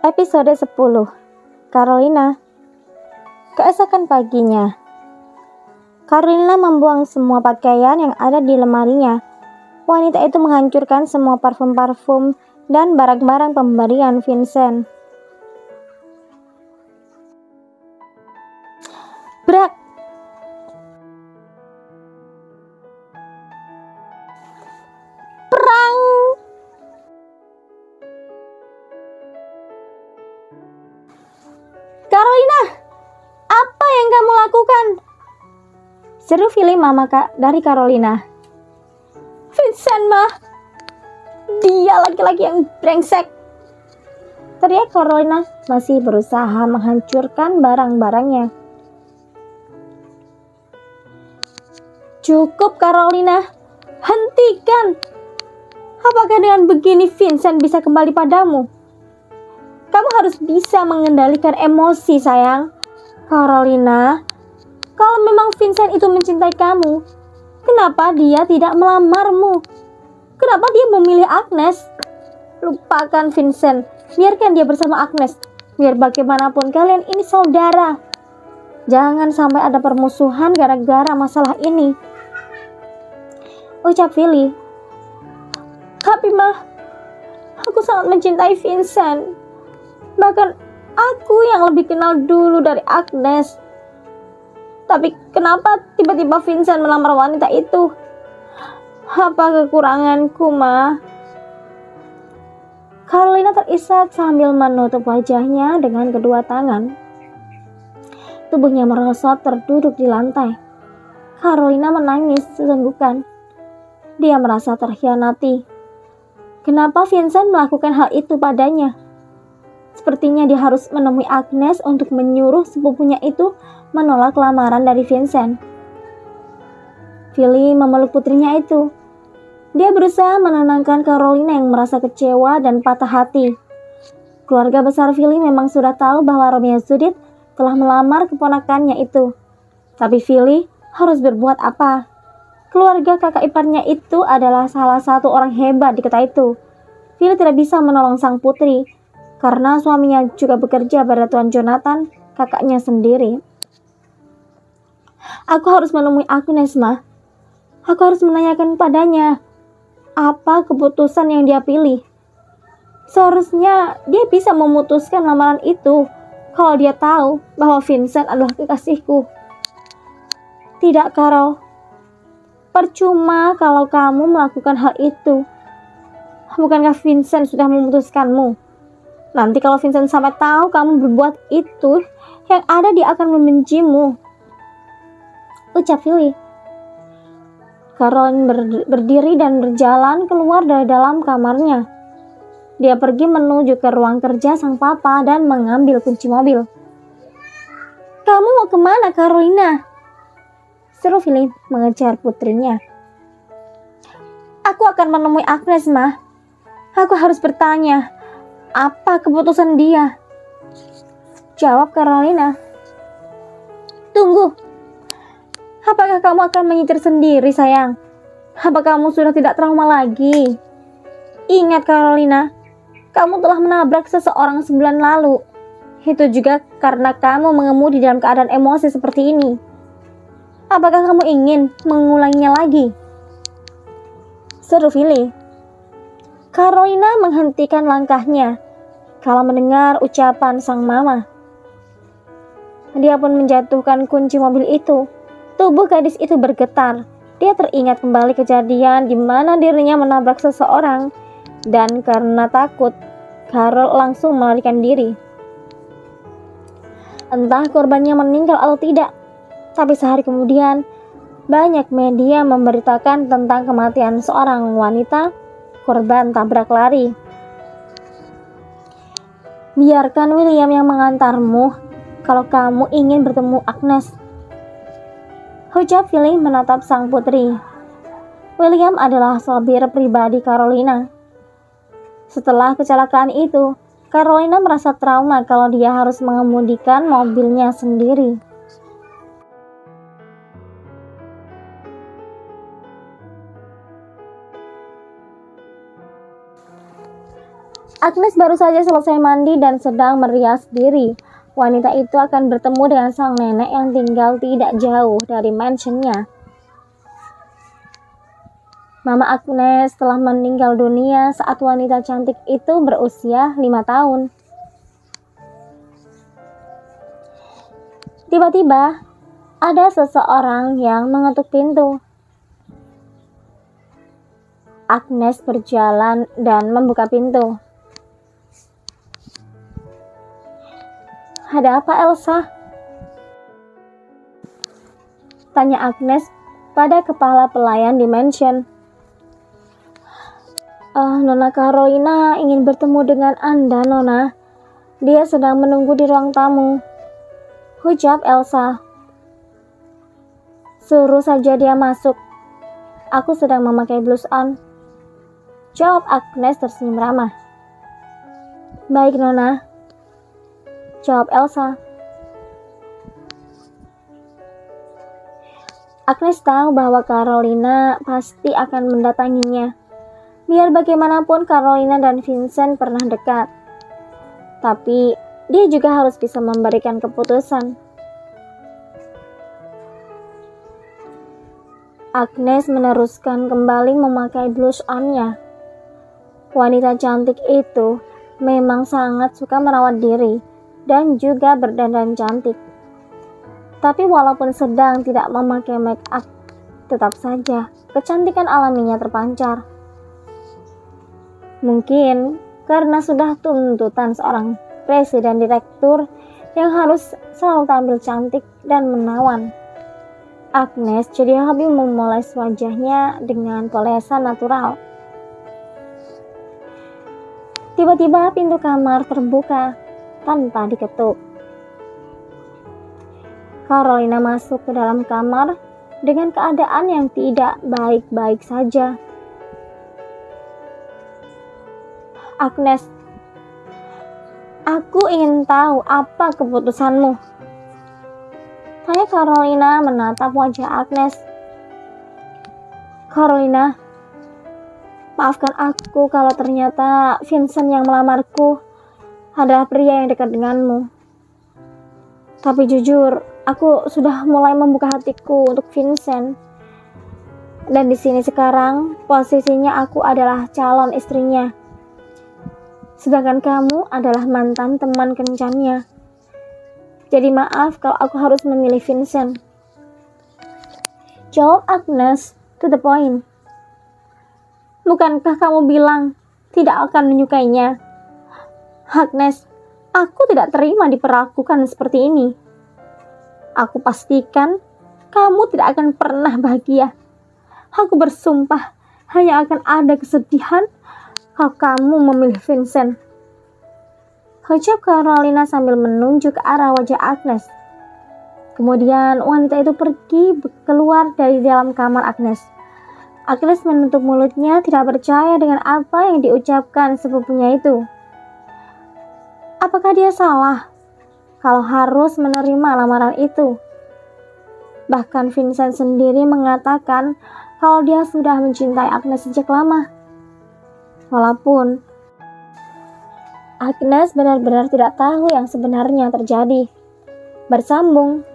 Episode 10. Carolina. Keesokan paginya, Carolina membuang semua pakaian yang ada di lemarinya. Wanita itu menghancurkan semua parfum-parfum dan barang-barang pemberian Vincent. Brak! Perang! Carolina, apa yang kamu lakukan? Seru Philly mama dari Carolina. Vincent mah, dia laki-laki yang brengsek. Teriak Carolina masih berusaha menghancurkan barang-barangnya. Cukup Carolina, hentikan. Apakah dengan begini Vincent bisa kembali padamu? Kamu harus bisa mengendalikan emosi sayang. Carolina, kalau memang Vincent itu mencintai kamu, kenapa dia tidak melamarmu? Kenapa dia memilih Agnes? Lupakan Vincent, biarkan dia bersama Agnes. Biar bagaimanapun kalian ini saudara. Jangan sampai ada permusuhan gara-gara masalah ini, ucap Philly. Tapi mah, aku sangat mencintai Vincent. Bahkan aku yang lebih kenal dulu dari Agnes. Tapi kenapa tiba-tiba Vincent melamar wanita itu? Apa kekuranganku, Ma? Carolina terisak sambil menutup wajahnya dengan kedua tangan. Tubuhnya merosot terduduk di lantai. Carolina menangis sesenggukan. Dia merasa terkhianati. Kenapa Vincent melakukan hal itu padanya? Sepertinya dia harus menemui Agnes untuk menyuruh sepupunya itu menolak lamaran dari Vincent. Philly memeluk putrinya itu. Dia berusaha menenangkan Carolina yang merasa kecewa dan patah hati. Keluarga besar Philly memang sudah tahu bahwa Romeo Judith telah melamar keponakannya itu. Tapi Philly harus berbuat apa? Keluarga kakak iparnya itu adalah salah satu orang hebat di kota itu. Philly tidak bisa menolong sang putri karena suaminya juga bekerja pada Tuan Jonathan, kakaknya sendiri. Aku harus menemui Agnes, Ma. Aku harus menanyakan padanya apa keputusan yang dia pilih. Seharusnya dia bisa memutuskan lamaran itu kalau dia tahu bahwa Vincent adalah kekasihku. Tidak, Carol. Percuma kalau kamu melakukan hal itu. Bukankah Vincent sudah memutuskanmu? Nanti kalau Vincent sampai tahu kamu berbuat itu, yang ada dia akan membencimu, ucap Philly. Caroline berdiri dan berjalan keluar dari dalam kamarnya. Dia pergi menuju ke ruang kerja sang papa dan mengambil kunci mobil. Kamu mau kemana, Carolina? Seru Philly mengejar putrinya. Aku akan menemui Agnes, Ma. Aku harus bertanya, apa keputusan dia? Jawab Carolina. Tunggu. Apakah kamu akan menyetir sendiri, sayang? Apa kamu sudah tidak trauma lagi? Ingat, Carolina, kamu telah menabrak seseorang sebulan lalu. Itu juga karena kamu mengemudi dalam keadaan emosi seperti ini. Apakah kamu ingin mengulanginya lagi? Seru Philly. Carolina menghentikan langkahnya kalau mendengar ucapan sang mama. Dia pun menjatuhkan kunci mobil itu. Tubuh gadis itu bergetar. Dia teringat kembali kejadian di mana dirinya menabrak seseorang, dan karena takut, Carol langsung melarikan diri. Entah korbannya meninggal atau tidak, tapi sehari kemudian banyak media memberitakan tentang kematian seorang wanita korban tabrak lari. Biarkan William yang mengantarmu kalau kamu ingin bertemu Agnes, ucap Philly menatap sang putri. William adalah sopir pribadi Carolina. Setelah kecelakaan itu, Carolina merasa trauma kalau dia harus mengemudikan mobilnya sendiri. Agnes baru saja selesai mandi dan sedang merias diri. Wanita itu akan bertemu dengan sang nenek yang tinggal tidak jauh dari mansionnya. Mama Agnes telah meninggal dunia saat wanita cantik itu berusia 5 tahun. Tiba-tiba, ada seseorang yang mengetuk pintu. Agnes berjalan dan membuka pintu. "Ada apa, Elsa?" tanya Agnes pada kepala pelayan di mansion. Nona Carolina ingin bertemu dengan Anda, Nona. Dia sedang menunggu di ruang tamu," ucap Elsa. "Suruh saja dia masuk. Aku sedang memakai blush on," jawab Agnes tersenyum ramah. "Baik, Nona," jawab Elsa. Agnes tahu bahwa Carolina pasti akan mendatanginya. Biar bagaimanapun Carolina dan Vincent pernah dekat. Tapi dia juga harus bisa memberikan keputusan. Agnes meneruskan kembali memakai blush on-nya. Wanita cantik itu memang sangat suka merawat diri dan juga berdandan cantik. Tapi walaupun sedang tidak memakai make up, tetap saja kecantikan alaminya terpancar. Mungkin karena sudah tuntutan seorang presiden direktur yang harus selalu tampil cantik dan menawan. Agnes jadi hobi memoles wajahnya dengan polesan natural. Tiba-tiba pintu kamar terbuka tanpa diketuk. Carolina masuk ke dalam kamar dengan keadaan yang tidak baik-baik saja. "Agnes, aku ingin tahu apa keputusanmu," tanya Carolina menatap wajah Agnes. "Carolina, maafkan aku kalau ternyata Vincent yang melamarku adalah pria yang dekat denganmu. Tapi jujur, aku sudah mulai membuka hatiku untuk Vincent. Dan di sini sekarang posisinya aku adalah calon istrinya. Sedangkan kamu adalah mantan teman kencannya. Jadi maaf kalau aku harus memilih Vincent," jawab Agnes to the point. "Bukankah kamu bilang tidak akan menyukainya?" "Agnes, aku tidak terima diperlakukan seperti ini. Aku pastikan kamu tidak akan pernah bahagia. Aku bersumpah hanya akan ada kesedihan kalau kamu memilih Vincent," ucap Carolina sambil menunjuk ke arah wajah Agnes. Kemudian wanita itu pergi keluar dari dalam kamar Agnes. Agnes menutup mulutnya, tidak percaya dengan apa yang diucapkan sepupunya itu. Apakah dia salah kalau harus menerima lamaran itu? Bahkan Vincent sendiri mengatakan kalau dia sudah mencintai Agnes sejak lama. Walaupun Agnes benar-benar tidak tahu yang sebenarnya terjadi. Bersambung.